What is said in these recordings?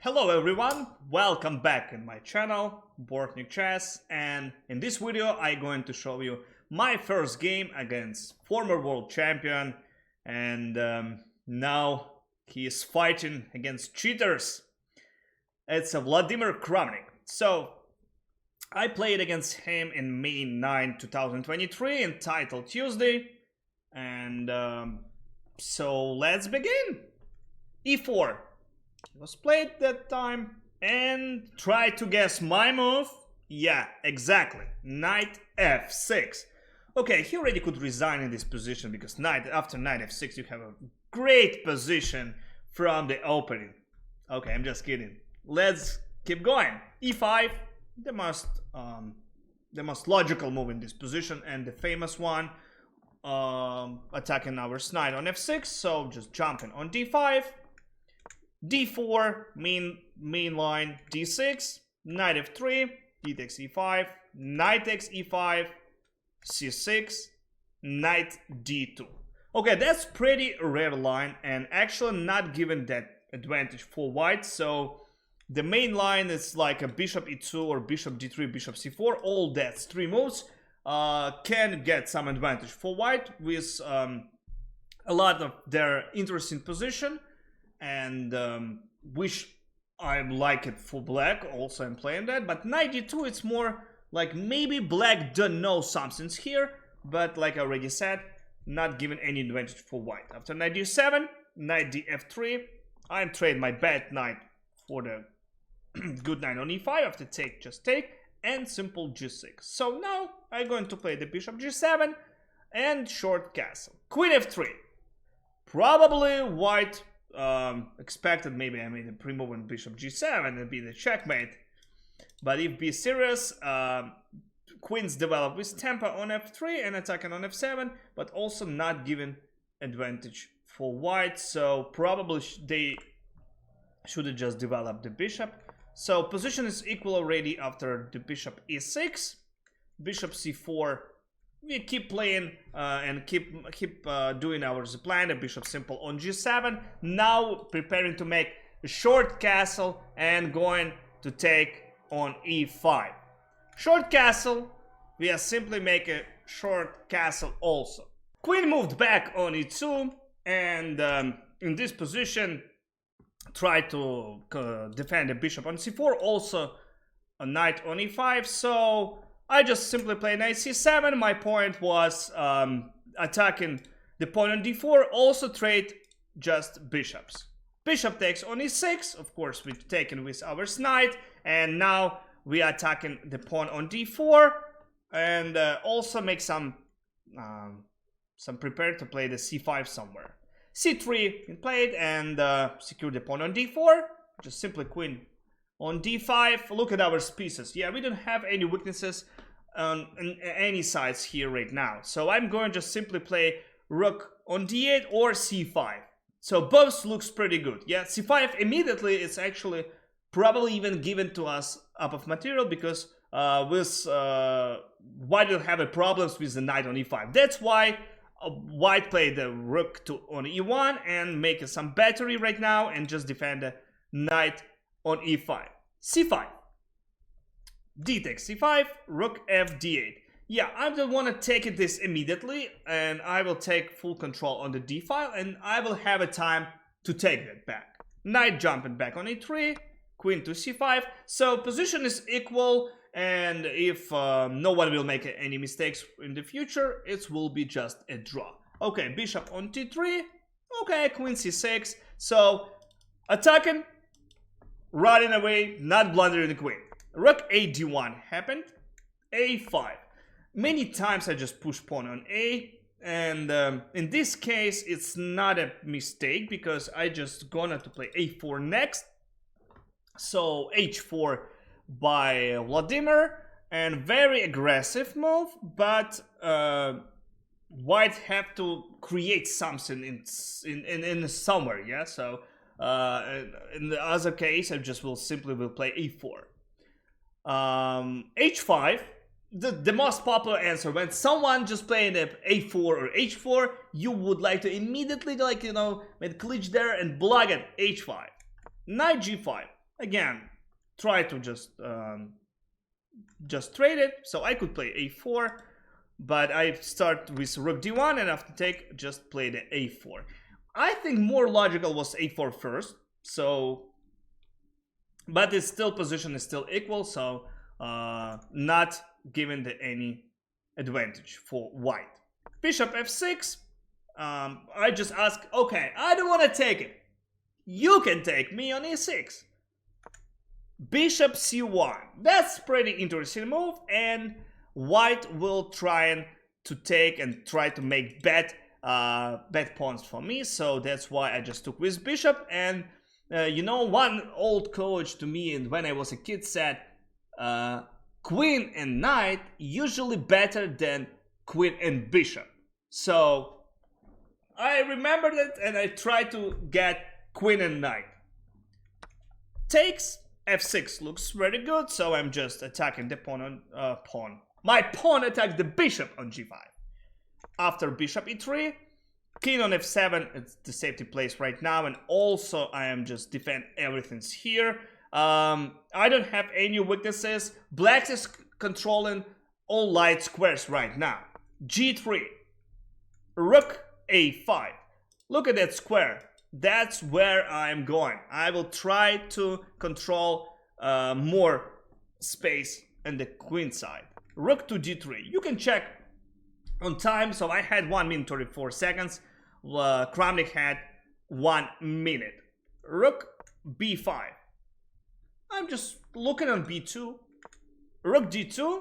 Hello everyone, welcome back in my channel, Bortnyk Chess, and in this video I'm going to show you my first game against former world champion, and now he is fighting against cheaters. It's a Vladimir Kramnik. So I played against him in May 9, 2023 in Title Tuesday, and so let's begin. E4 was played that time, and try to guess my move. Yeah, exactly. Knight f6. Okay, he already could resign in this position because after knight f6 you have a great position from the opening. Okay, I'm just kidding. Let's keep going. E5, the most logical move in this position and the famous one. Attacking our knight on f6, so just jumping on d5. d4, main line, d6, knight f3, d takes e5, knight takes e5, c6, knight d2. Okay, that's pretty rare line and actually not given that advantage for white. So the main line is like a bishop e2 or bishop d3, bishop c4. All that's three moves can get some advantage for white with a lot of their interesting position. And which I like it for black, also I'm playing that, but knight d2 it's more like maybe black don't know something's here, but like I already said, not giving any advantage for white. After knight d7, knight df3, I'm trading my bad knight for the good knight on e5 after take, just take, and simple g6. So now I'm going to play the bishop g7 and short castle. Queen f3, probably white expected maybe I made a pre-move on bishop g7 and be the checkmate, but if be serious, queens develop with tempo on f3 and attacking on f7, but also not giving advantage for white, so probably they should have just developed the bishop. So position is equal already after the bishop e6, bishop c4. We keep playing and keep doing our plan. The bishop simple on g7. Now preparing to make a short castle and going to take on e5. Short castle. We are simply make a short castle also. Queen moved back on e2, and in this position try to defend the bishop on c4. Also a knight on e5. So I just simply play knight c7. My point was attacking the pawn on d4. Also trade just bishops. Bishop takes on e6. Of course, we've taken with our knight. And now we are attacking the pawn on d4. And also make some prepare to play the c5 somewhere. c3 played and secure the pawn on d4. Just simply queen on d5. Look at our pieces. Yeah, we don't have any weaknesses on any sides here right now. So I'm going to just simply play rook on d8 or c5. So both looks pretty good. Yeah, c5 immediately it's actually probably even given to us up of material because with white will have a problems with the knight on e5. That's why white played the rook on e1 and making some battery right now and just defend the knight on e5. c5, d takes c5, rook f d8. Yeah, I don't want to take it this immediately, and I will take full control on the d file, and I will have a time to take that back. Knight jumping back on e3, queen to c5. So position is equal, and if no one will make any mistakes in the future, it will be just a draw. Okay, bishop on t3. Okay, queen c6. So attacking, running away, not blundering the queen. Rook a d1 happened. a5. Many times I just push pawn on a, and in this case it's not a mistake because I just gonna to play a4 next. So h4 by Vladimir, and very aggressive move, but white have to create something in somewhere. Yeah, so in the other case I just will play e4. h5, the most popular answer when someone just playing a4 or h4, you would like to immediately, like, you know, make glitch there and block it. h5, knight g5. again, try to just trade it. So I could play a4, but I start with rook d1, and after take, just play the a4. I think more logical was a4 first. So, but its still position is still equal, so not given any advantage for white. Bishop f6. I just ask, okay, I don't want to take it. You can take me on e6. Bishop c1. That's pretty interesting move, and white will try to take and try to make bad pawns for me. So that's why I just took with bishop. And you know, one old coach to me, and when I was a kid, said queen and knight usually better than queen and bishop. So I remembered it, and I tried to get queen and knight. Takes f6 looks very good, so I'm just attacking the pawn on pawn. My pawn attacked the bishop on g5. After bishop e3, king on f7, it's the safety place right now, and also I am just defend everything's here. I don't have any weaknesses. Black is controlling all light squares right now. g3, rook a5. Look at that square. That's where I'm going. I will try to control more space on the queen side. Rook to d3. You can check on time. So I had 1 minute 34 seconds. Kramnik had 1 minute. Rook b5. I'm just looking on b2. Rook d2.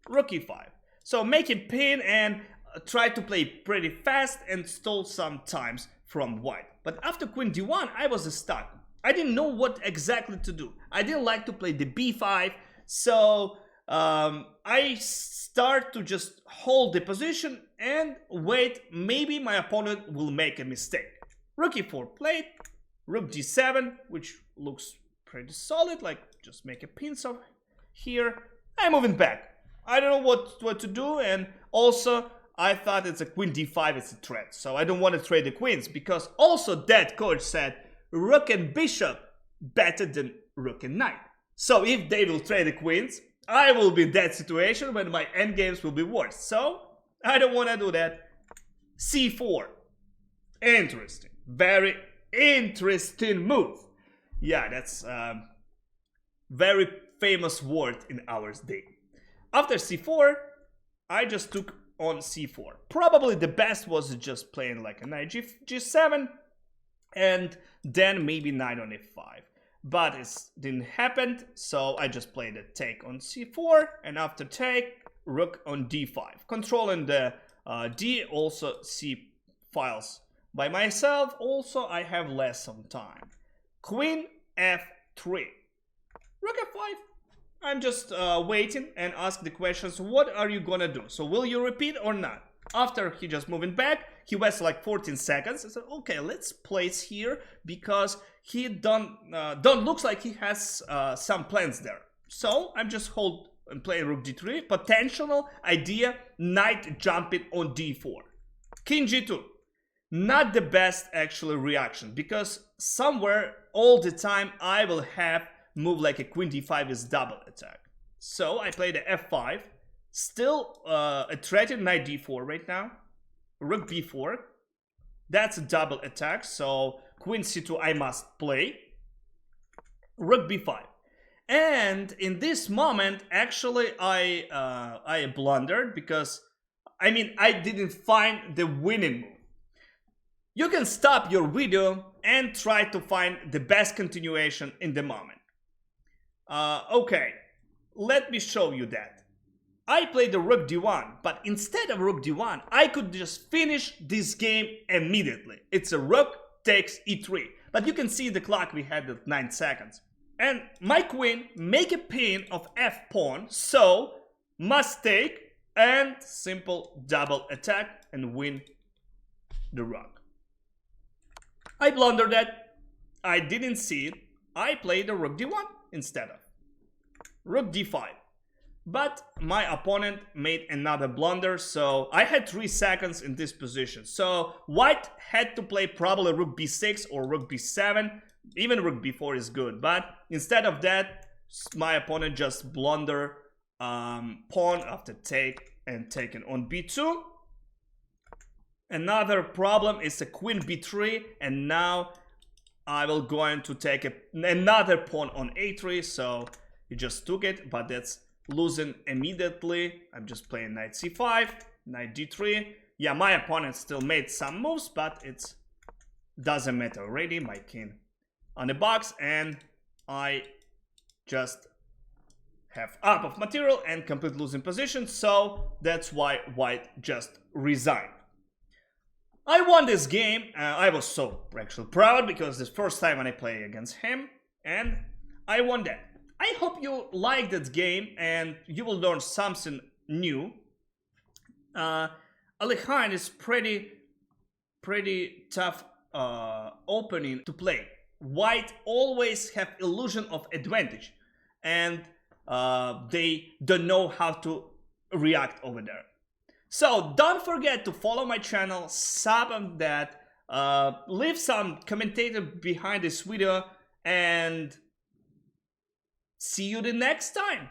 Rook e5. So make it pin and try to play pretty fast and stole some times from white. But after queen d1, I was stuck. I didn't know what exactly to do. I didn't like to play the b5, so I start to just hold the position and wait. Maybe my opponent will make a mistake. Rook e4 played, rook d7, which looks pretty solid. Like, just make a pin so here. I'm moving back. I don't know what to do, and also I thought it's a queen d5, it's a threat. So I don't want to trade the queens, because also that coach said rook and bishop better than rook and knight. So if they will trade the queens, I will be in that situation when my endgames will be worse. So I don't want to do that. c4. Interesting. Very interesting move. Yeah, that's very famous word in our day. After c4, I just took on c4. Probably the best was just playing like a knight g7 and then maybe knight on f5. But it didn't happen, so I just played a take on c4, and after take, rook on d5. Controlling the d, also c files by myself. Also, I have less on time. Queen f3. Rook f5. I'm just waiting and ask the questions, what are you gonna do? So will you repeat or not? After he just moving back, he wasted like 14 seconds. I said, okay, let's place here, because he don't looks like he has some plans there. So I'm just hold and play rook d3. Potential idea, knight jumping on d4. King g2. Not the best actually reaction, because somewhere all the time I will have move like a queen d5 is double attack. So I play the f5. Still a threatened knight d4 right now. Rook b4. That's a double attack. So queen c2 I must play. Rook b5. And in this moment, actually, I blundered, because I mean I didn't find the winning move. You can stop your video and try to find the best continuation in the moment. Okay, let me show you that. I played the rook d1, but instead of rook d1, I could just finish this game immediately. It's a rook takes e3, but you can see the clock we had at 9 seconds. And my queen make a pin of f pawn, so must take and simple double attack and win the rook. I blundered that. I didn't see it. I played the rook d1 instead of rook d5. But my opponent made another blunder, so I had 3 seconds in this position. So white had to play probably rook b6 or rook b7, Even rook b4 is good, but instead of that, my opponent just blunder pawn after take and taken on b2. Another problem is a queen b3, and now I will going to take another pawn on a3, so he just took it, but that's losing immediately. I'm just playing knight c5, knight d3. Yeah, my opponent still made some moves, but it doesn't matter already. My king on the box, and I just have up of material and complete losing position, so that's why white just resigned. I won this game. I was so actually proud because this first time when I play against him, and I won that. I hope you like that game and you will learn something new. Alekhine is pretty tough opening to play. White always have illusion of advantage, and they don't know how to react over there. So don't forget to follow my channel, sub on that, leave some commentator behind this video, and see you the next time.